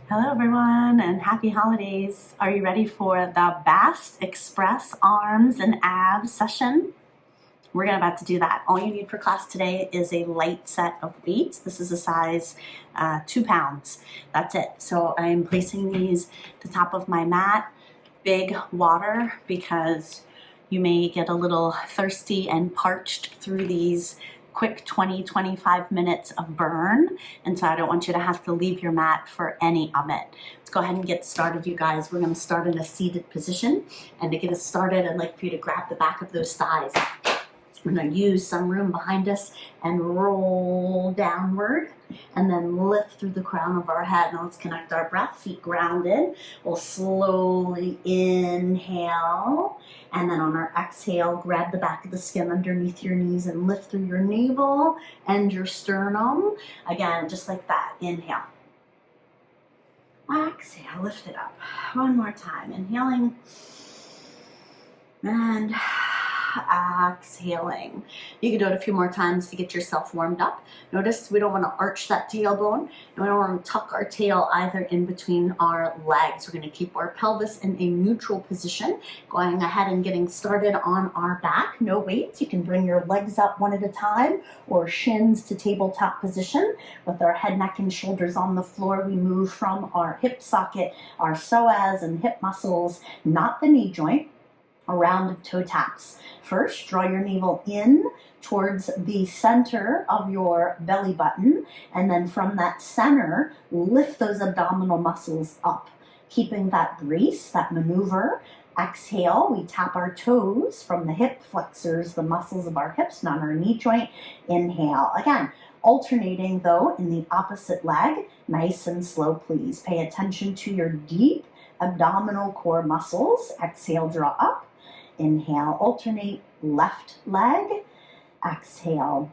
Hello everyone and happy holidays. Are you ready for the Bast Express Arms and Abs session? We're about to do that. All you need for class today is a light set of weights. This is a size 2 pounds. That's it. So I'm placing these at the top of my mat. Big water because you may get a little thirsty and parched through these quick 20-25 minutes of burn, and so I don't want you to have to leave your mat for any of it. Let's go ahead and get started, you guys. We're going to start in a seated position, and to get us started, I'd like for you to grab the back of those thighs. We're going to use some room behind us and roll downward and then lift through the crown of our head. Now let's connect our breath, feet grounded. We'll slowly inhale, and then on our exhale, grab the back of the skin underneath your knees and lift through your navel and your sternum. Again, just like that. Inhale. Exhale, lift it up. One more time. Inhaling and exhaling. You can do it a few more times to get yourself warmed up. Notice we don't want to arch that tailbone, and we don't want to tuck our tail either in between our legs. We're going to keep our pelvis in a neutral position. Going ahead and getting started on our back. No weights. You can bring your legs up one at a time or shins to tabletop position. With our head, neck, and shoulders on the floor, we move from our hip socket, our psoas and hip muscles, not the knee joint, around toe taps. First, draw your navel in towards the center of your belly button, and then from that center, lift those abdominal muscles up, keeping that brace, that maneuver. Exhale, we tap our toes from the hip flexors, the muscles of our hips, not our knee joint. Inhale. Again, alternating though in the opposite leg, nice and slow, please. Pay attention to your deep abdominal core muscles. Exhale, draw up. Inhale, alternate left leg. Exhale,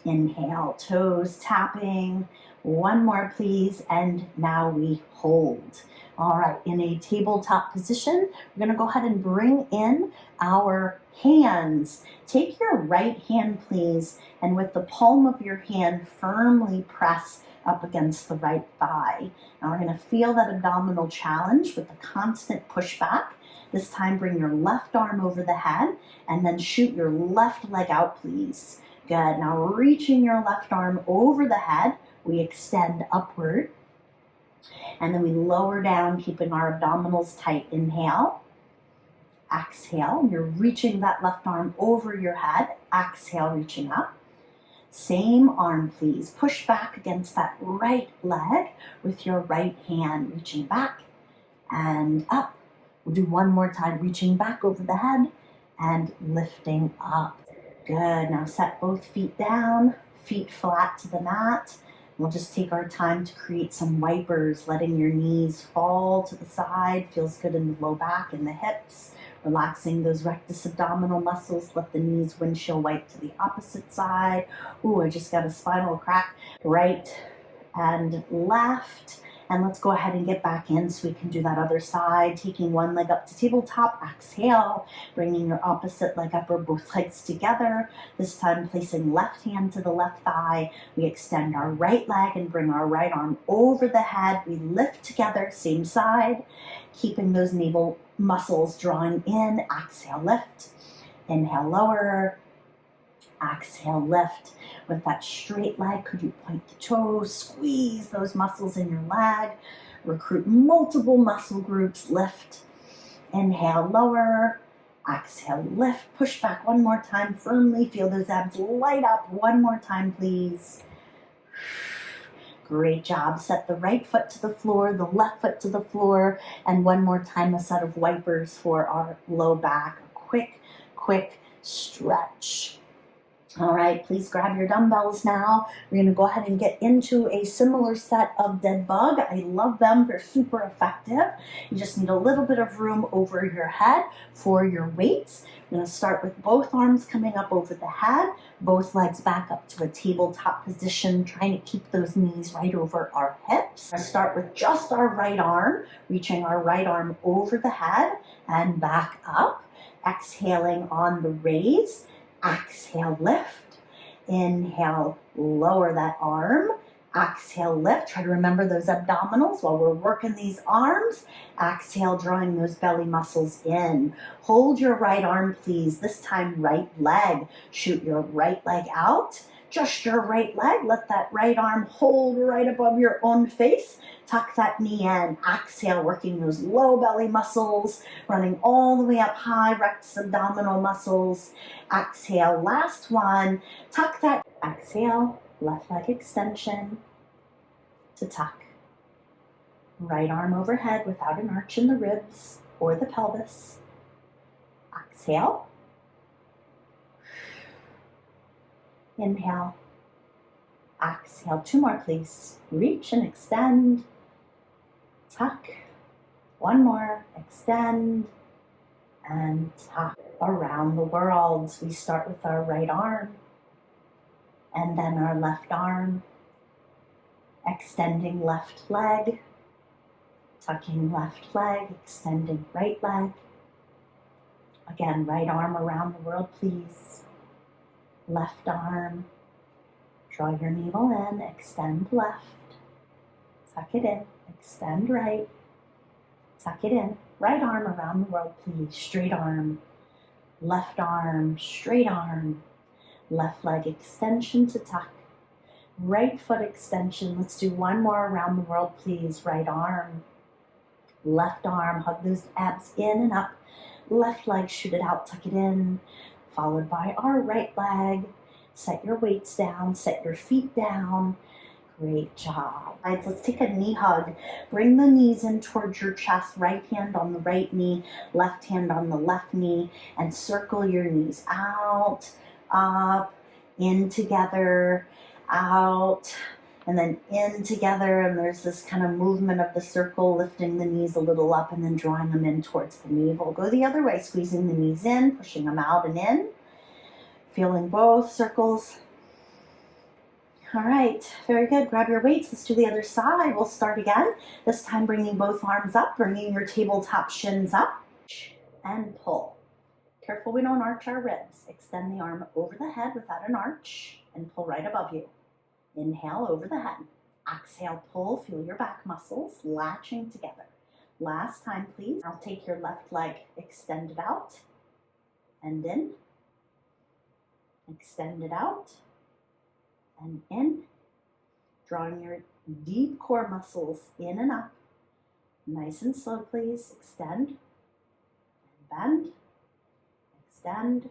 inhale, toes tapping. One more, please, and now we hold. All right, in a tabletop position, we're going to go ahead and bring in our hands. Take your right hand, please, and with the palm of your hand, firmly press up against the right thigh. Now we're going to feel that abdominal challenge with the constant pushback. This time, bring your left arm over the head and then shoot your left leg out, please. Good. Now, reaching your left arm over the head, we extend upward. And then we lower down, keeping our abdominals tight. Inhale. Exhale. You're reaching that left arm over your head. Exhale, reaching up. Same arm, please. Push back against that right leg with your right hand, reaching back and up. We'll do one more time, reaching back over the head and lifting up. Good. Now set both feet down, feet flat to the mat. We'll just take our time to create some wipers, letting your knees fall to the side. Feels good in the low back and the hips. Relaxing those rectus abdominal muscles. Let the knees windshield wipe to the opposite side. Ooh, I just got a spinal crack. Right and left. And let's go ahead and get back in so we can do that other side. Taking one leg up to tabletop, exhale, bringing your opposite leg up or both legs together. This time placing left hand to the left thigh. We extend our right leg and bring our right arm over the head. We lift together, same side, keeping those navel muscles drawing in. Exhale, lift. Inhale, lower. Exhale, lift. With that straight leg, could you point the toes, squeeze those muscles in your leg, recruit multiple muscle groups, lift. Inhale, lower. Exhale, lift. Push back one more time firmly. Feel those abs light up. One more time, please. Great job. Set the right foot to the floor, the left foot to the floor, and one more time a set of wipers for our low back. A quick stretch. All right, please grab your dumbbells now. We're going to go ahead and get into a similar set of dead bug. I love them. They're super effective. You just need a little bit of room over your head for your weights. I'm going to start with both arms coming up over the head, both legs back up to a tabletop position, trying to keep those knees right over our hips. I'll start with just our right arm, reaching our right arm over the head and back up. Exhaling on the raise. Exhale, lift. Inhale, lower that arm. Exhale, lift. Try to remember those abdominals while we're working these arms. Exhale, drawing those belly muscles in. Hold your right arm, please. This time, right leg. Shoot your right leg out. Just your right leg. Let that right arm hold right above your own face. Tuck that knee in. Exhale, working those low belly muscles, running all the way up high, rectus abdominal muscles. Exhale, last one. Tuck that. Exhale, left leg extension to tuck. Right arm overhead without an arch in the ribs or the pelvis. Exhale. Inhale. Exhale. 2 more, please. Reach and extend. Tuck. 1 more. Extend. And tuck. Around the world, we start with our right arm. And then our left arm. Extending left leg. Tucking left leg. Extending right leg. Again, right arm around the world, please. Left arm. Draw your navel in, extend left, tuck it in, extend right, tuck it in. Right arm around the world, please. Straight arm, left arm, straight arm. Left leg extension to tuck. Right foot extension. Let's do 1 more around the world, please. Right arm, left arm. Hug those abs in and up. Left leg, shoot it out, tuck it in. Followed by our right leg. Set your weights down, set your feet down. Great job. All right, let's take a knee hug. Bring the knees in towards your chest. Right hand on the right knee, left hand on the left knee, and circle your knees out, up, in together, out, and then in together. And there's this kind of movement of the circle, lifting the knees a little up and then drawing them in towards the navel. Go the other way, squeezing the knees in, pushing them out and in. Feeling both circles. All right, very good. Grab your weights. Let's do the other side. We'll start again. This time bringing both arms up, bringing your tabletop shins up, and pull. Careful we don't arch our ribs. Extend the arm over the head without an arch and pull right above you. Inhale over the head. Exhale, pull. Feel your back muscles latching together. Last time, please. Now take your left leg, extend it out, and in. Extend it out and in, drawing your deep core muscles in and up. Nice and slow, please. Extend and bend, extend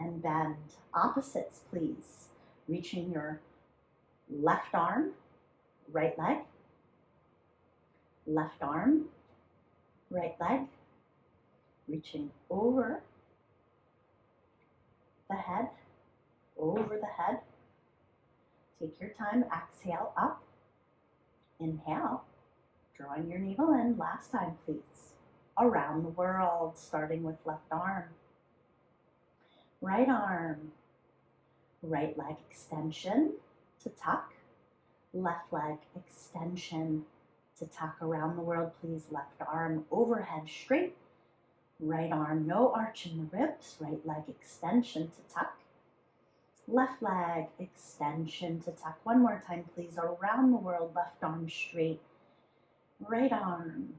and bend. Opposites, please. Reaching your left arm, right leg, left arm, right leg, reaching over the head, over the head. Take your time, exhale up, inhale, drawing your navel in. Last time, please. Around the world, starting with left arm, right leg extension to tuck, left leg extension to tuck. Around the world, please. Left arm overhead straight. Right arm, no arch in the ribs. Right leg extension to tuck. Left leg extension to tuck. 1 more time, please. Around the world, left arm straight. Right arm.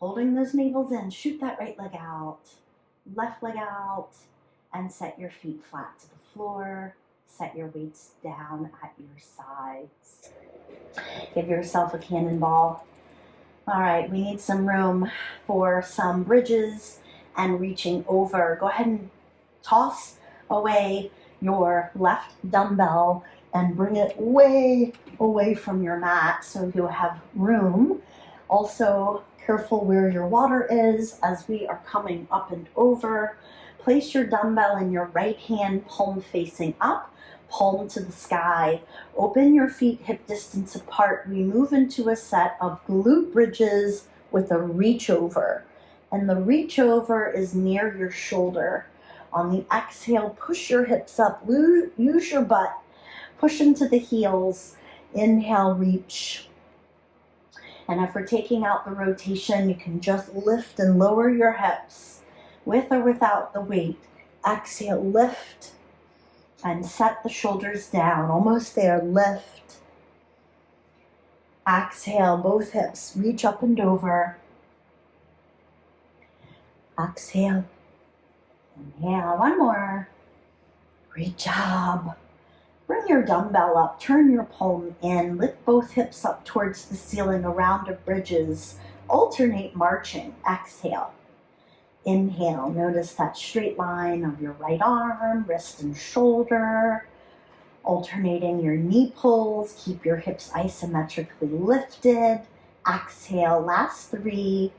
Holding those navels in. Shoot that right leg out. Left leg out. And set your feet flat to the floor. Set your weights down at your sides. Give yourself a cannonball. All right, we need some room for some bridges and reaching over. Go ahead and toss away your left dumbbell and bring it way away from your mat so you'll have room. Also, careful where your water is as we are coming up and over. Place your dumbbell in your right hand, palm facing up. Palm to the sky. Open your feet hip distance apart. We move into a set of glute bridges with a reach over. And the reach over is near your shoulder. On the exhale, push your hips up. Use your butt. Push into the heels. Inhale, reach. And if we're taking out the rotation, you can just lift and lower your hips with or without the weight. Exhale, lift. And set the shoulders down, almost there, lift, Exhale, both hips reach up and over. Exhale. Inhale, one more. Great job. Bring your dumbbell up, turn your palm in, lift both hips up towards the ceiling, a round of bridges. Alternate marching. Exhale. Inhale, notice that straight line of your right arm, wrist and shoulder. Alternating your knee pulls, keep your hips isometrically lifted. Exhale, last 3,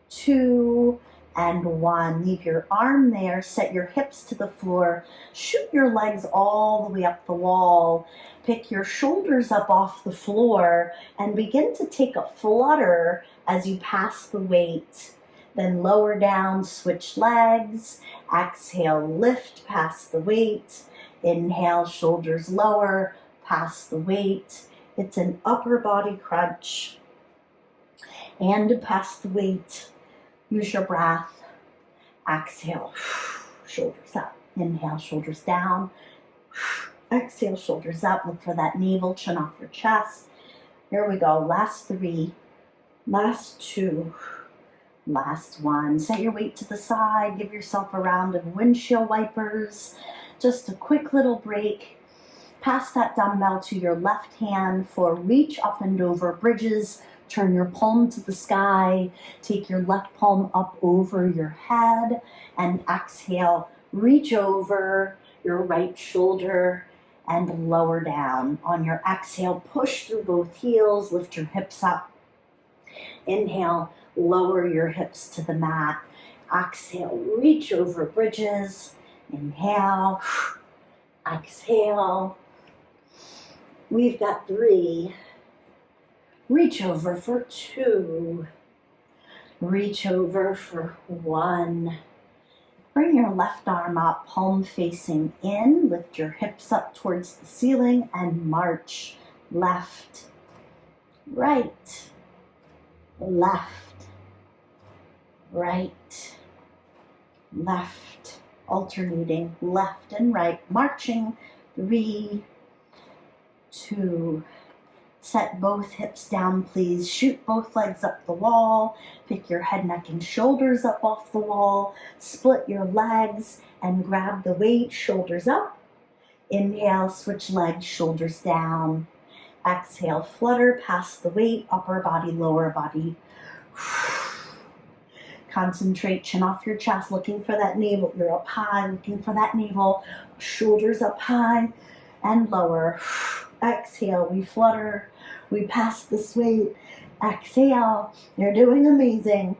2, and 1. Leave your arm there, set your hips to the floor, shoot your legs all the way up the wall. Pick your shoulders up off the floor and begin to take a flutter as you pass the weight. Then lower down, switch legs. Exhale, lift, pass the weight. Inhale, shoulders lower, pass the weight. It's an upper body crunch. And pass the weight. Use your breath. Exhale, shoulders up. Inhale, shoulders down. Exhale, shoulders up. Look for that navel, chin off your chest. Here we go. Last 3, last 2, last 1. Set your weight to the side. Give yourself a round of windshield wipers. Just a quick little break. Pass that dumbbell to your left hand for reach up and over bridges. Turn your palm to the sky. Take your left palm up over your head. And exhale, reach over your right shoulder and lower down. On your exhale, push through both heels. Lift your hips up. Inhale, lower your hips to the mat. Exhale, reach over bridges. Inhale, exhale. We've got 3. Reach over for 2. Reach over for 1. Bring your left arm up, palm facing in. Lift your hips up towards the ceiling and march. Left, right, left, right, left. Alternating left and right, marching. 3, 2. Set both hips down, please. Shoot both legs up the wall. Pick your head, neck, and shoulders up off the wall. Split your legs and grab the weight, shoulders up. Inhale, switch legs, shoulders down. Exhale, flutter, pass the weight, upper body, lower body. Concentrate, chin off your chest, looking for that navel. You're up high, looking for that navel. Shoulders up high and lower. Exhale, we flutter. We pass this weight. Exhale. You're doing amazing.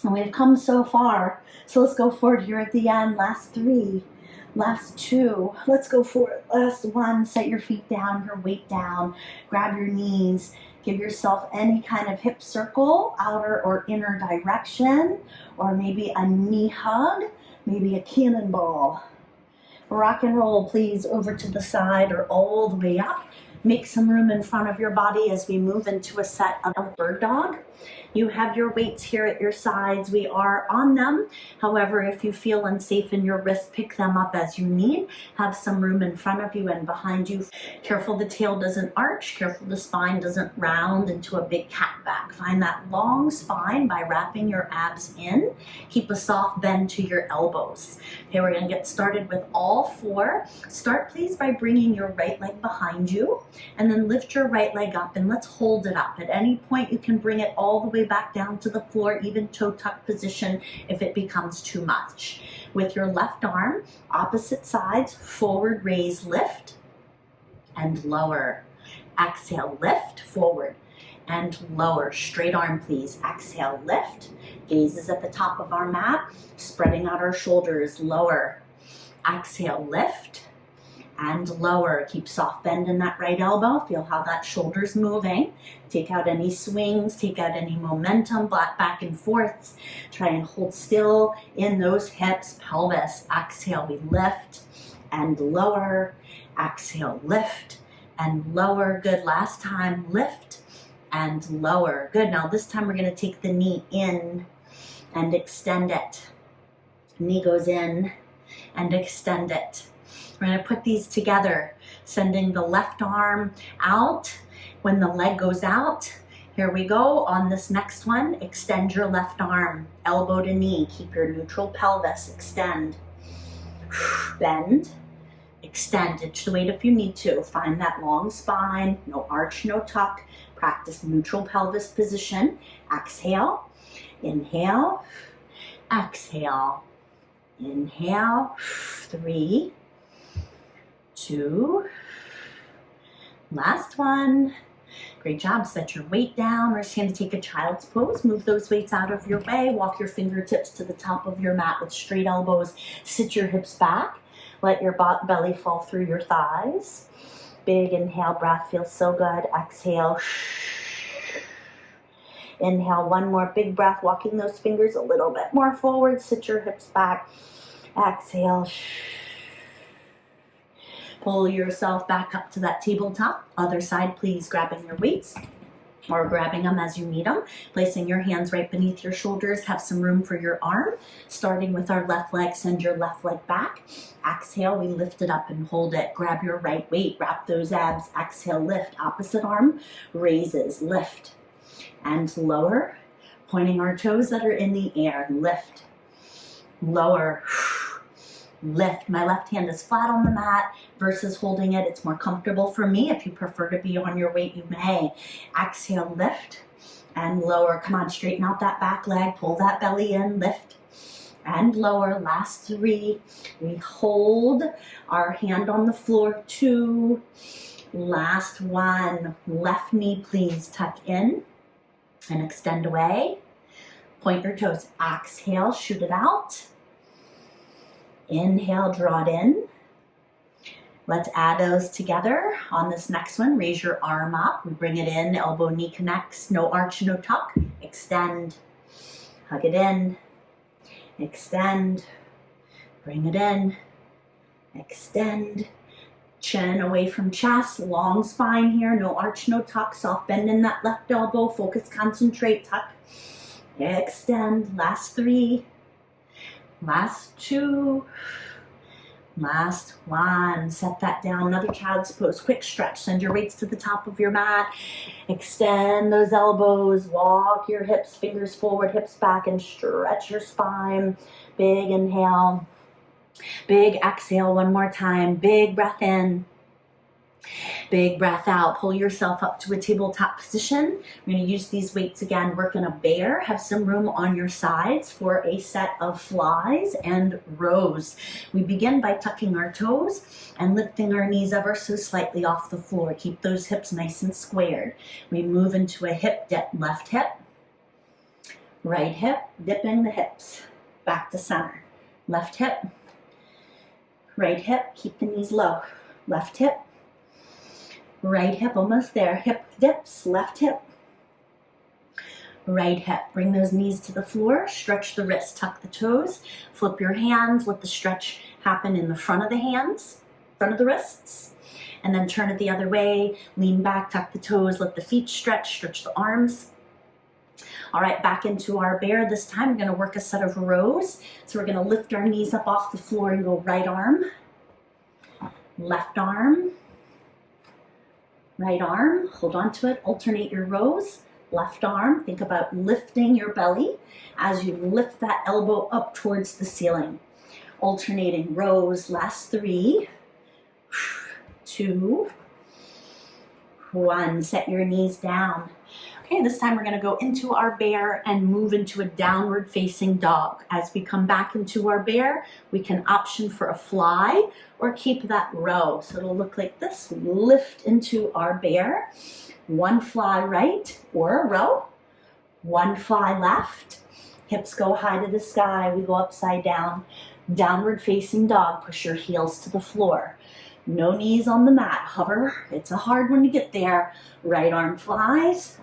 And we've come so far. So let's go forward here at the end. Last 3. Last 2. Let's go for it. Last 1. Set your feet down, your weight down. Grab your knees. Give yourself any kind of hip circle, outer or inner direction, or maybe a knee hug, maybe a cannonball. Rock and roll, please, over to the side or all the way up. Make some room in front of your body as we move into a set of bird dog. You have your weights here at your sides. We are on them. However, if you feel unsafe in your wrist, pick them up as you need. Have some room in front of you and behind you. Careful the tail doesn't arch. Careful the spine doesn't round into a big cat back. Find that long spine by wrapping your abs in. Keep a soft bend to your elbows. Okay, we're going to get started with all 4. Start, please, by bringing your right leg behind you and then lift your right leg up and let's hold it up. At any point, you can bring it all the way back down to the floor, even toe tuck position if it becomes too much. With your left arm, opposite sides, forward raise, lift, and lower. Exhale, lift, forward, and lower. Straight arm, please. Exhale, lift. Gaze is at the top of our mat, spreading out our shoulders, lower. Exhale, lift, and lower. Keep soft bend in that right elbow. Feel how that shoulder's moving. Take out any swings, take out any momentum, back and forth. Try and hold still in those hips, pelvis. Exhale, we lift and lower. Exhale, lift and lower. Good. Last time, lift and lower. Good. Now this time we're going to take the knee in and extend it. Knee goes in and extend it. We're going to put these together, sending the left arm out When the leg goes out, here we go. On this next one, extend your left arm, elbow to knee. Keep your neutral pelvis, extend. Bend, extend, ditch the weight if you need to. Find that long spine, no arch, no tuck. Practice neutral pelvis position. Exhale, inhale, exhale, inhale. 3, 2, last one. Great job. Set your weight down. We're just going to take a child's pose. Move those weights out of your way. Walk your fingertips to the top of your mat with straight elbows. Sit your hips back. Let your belly fall through your thighs. Big inhale, breath feels so good. Exhale. Inhale, one more big breath, walking those fingers a little bit more forward. Sit your hips back. Exhale. Pull yourself back up to that tabletop. Other side, please, grabbing your weights or grabbing them as you need them. Placing your hands right beneath your shoulders. Have some room for your arm. Starting with our left leg, send your left leg back. Exhale, we lift it up and hold it. Grab your right weight, wrap those abs. Exhale, lift. Opposite arm raises, lift and lower. Pointing our toes that are in the air, lift, lower, lift. My left hand is flat on the mat versus holding it. It's more comfortable for me. If you prefer to be on your weight, you may. Exhale, lift and lower. Come on, straighten out that back leg. Pull that belly in, lift and lower. Last 3. We hold our hand on the floor. 2. Last 1. Left knee, please, tuck in and extend away. Point your toes. Exhale, shoot it out. Inhale, draw it in. Let's add those together. On this next one, raise your arm up. We bring it in, elbow, knee connects. No arch, no tuck. Extend. Hug it in. Extend. Bring it in. Extend. Chin away from chest. Long spine here. No arch, no tuck. Soft bend in that left elbow. Focus, concentrate, tuck. Extend. Last 3. Last 2, last 1. Set that down. Another child's pose. Quick stretch. Send your weights to the top of your mat. Extend those elbows. Walk your hips, fingers forward, hips back, and stretch your spine. Big inhale. Big exhale. One more time. Big breath in. Big breath out. Pull yourself up to a tabletop position. We're going to use these weights again. Work in a bear. Have some room on your sides for a set of flies and rows. We begin by tucking our toes and lifting our knees ever so slightly off the floor. Keep those hips nice and squared. We move into a hip dip. Left hip, right hip, dipping the hips. Back to center. Left hip, right hip. Keep the knees low. Left hip, right hip, almost there. Hip dips, left hip, right hip. Bring those knees to the floor. Stretch the wrists, tuck the toes. Flip your hands. Let the stretch happen in the front of the hands, front of the wrists. And then turn it the other way. Lean back, tuck the toes. Let the feet stretch. Stretch the arms. All right, back into our bear. This time we're going to work a set of rows. So we're going to lift our knees up off the floor and go right arm, left arm, right arm, hold on to it, alternate your rows. Left arm, think about lifting your belly as you lift that elbow up towards the ceiling. Alternating rows, last 3, 2, 1. Set your knees down. Okay, this time we're going to go into our bear and move into a downward facing dog. As we come back into our bear, we can option for a fly or keep that row. So it'll look like this. We lift into our bear. 1 fly right or a row. 1 fly left. Hips go high to the sky. We go upside down. Downward facing dog. Push your heels to the floor. No knees on the mat. Hover. It's a hard one to get there. Right arm flies.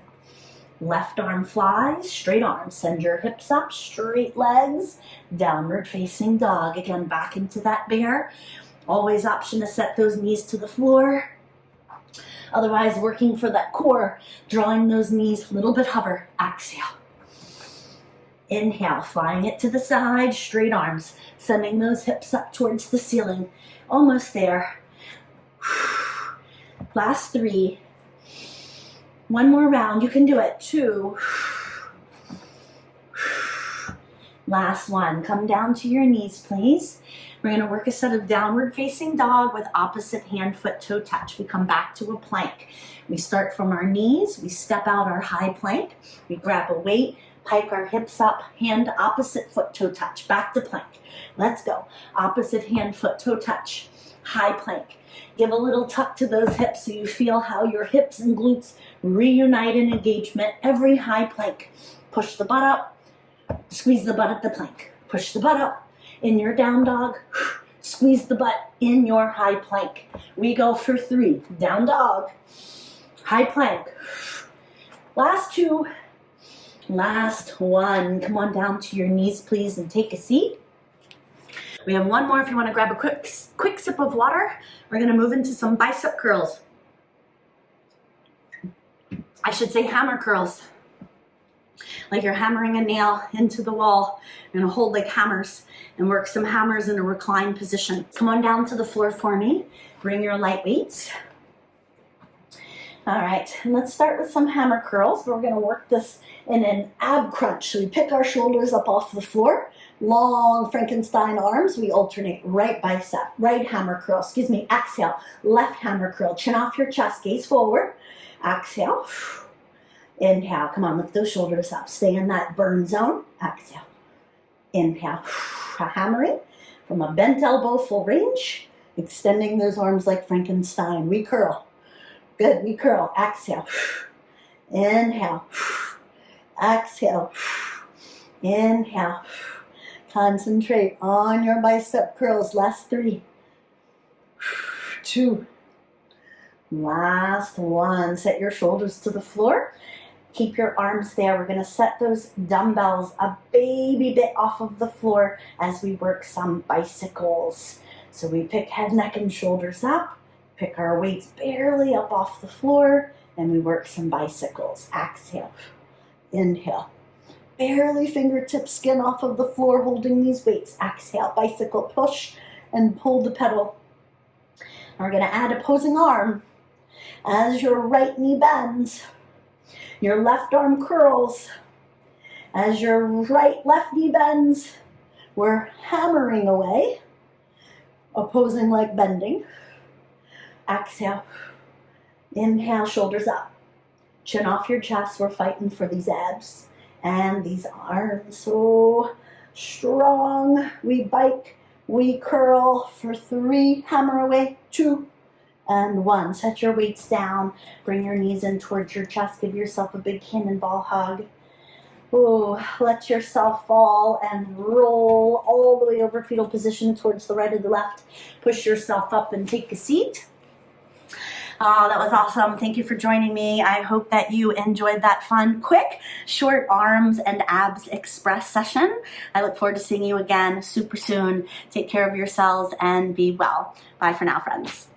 Left arm flies, straight arm. Send your hips up, straight legs, downward facing dog. Again, back into that bear. Always option to set those knees to the floor. Otherwise, working for that core, drawing those knees a little bit hover. Exhale. Inhale, flying it to the side, straight arms. Sending those hips up towards the ceiling. Almost there. Last 3. One more round. You can do it. 2. Last one. Come down to your knees, please. We're going to work a set of downward facing dog with opposite hand, foot, toe touch. We come back to a plank. We start from our knees. We step out our high plank. We grab a weight, pike our hips up, hand opposite foot, toe touch. Back to plank. Let's go. Opposite hand, foot, toe touch. High plank. Give a little tuck to those hips so you feel how your hips and glutes reunite in engagement. Every high plank. Push the butt up. Squeeze the butt at the plank. Push the butt up. In your down dog, squeeze the butt in your high plank. We go for 3. Down dog, high plank. Last 2. Last 1. Come on down to your knees, please, and take a seat. We have one more if you want to grab a quick sip of water. We're going to move into some bicep curls. I should say hammer curls. Like you're hammering a nail into the wall. You're going to hold like hammers and work some hammers in a reclined position. Come on down to the floor for me. Bring your light weights. All right, and let's start with some hammer curls. We're going to work this in an ab crunch. So we pick our shoulders up off the floor. Long Frankenstein arms. We alternate right bicep, right hammer curl. Exhale. Left hammer curl. Chin off your chest. Gaze forward. Exhale. Inhale. Come on, lift those shoulders up. Stay in that burn zone. Exhale. Inhale. Hammering from a bent elbow, full range. Extending those arms like Frankenstein. We curl. Good. We curl. Exhale. Inhale. Exhale. Inhale. Concentrate on your bicep curls. Last 3. 2. Last 1. Set your shoulders to the floor. Keep your arms there. We're going to set those dumbbells a baby bit off of the floor as we work some bicycles. So we pick head, neck, and shoulders up. Pick our weights barely up off the floor. And we work some bicycles. Exhale. Inhale. Barely fingertip skin off of the floor holding these weights. Exhale. Bicycle push and pull the pedal. We're going to add opposing arm. As your right knee bends, your left arm curls. As your left knee bends, we're hammering away. Opposing leg bending. Exhale. Inhale, shoulders up. Chin off your chest. We're fighting for these abs and these arms. So strong. We bike. We curl for 3. Hammer away. 2. And 1. Set your weights down. Bring your knees in towards your chest. Give yourself a big cannonball hug. Ooh, let yourself fall and roll all the way over fetal position towards the right or the left. Push yourself up and take a seat. Oh, that was awesome. Thank you for joining me. I hope that you enjoyed that fun, quick, short arms and abs express session. I look forward to seeing you again super soon. Take care of yourselves and be well. Bye for now, friends.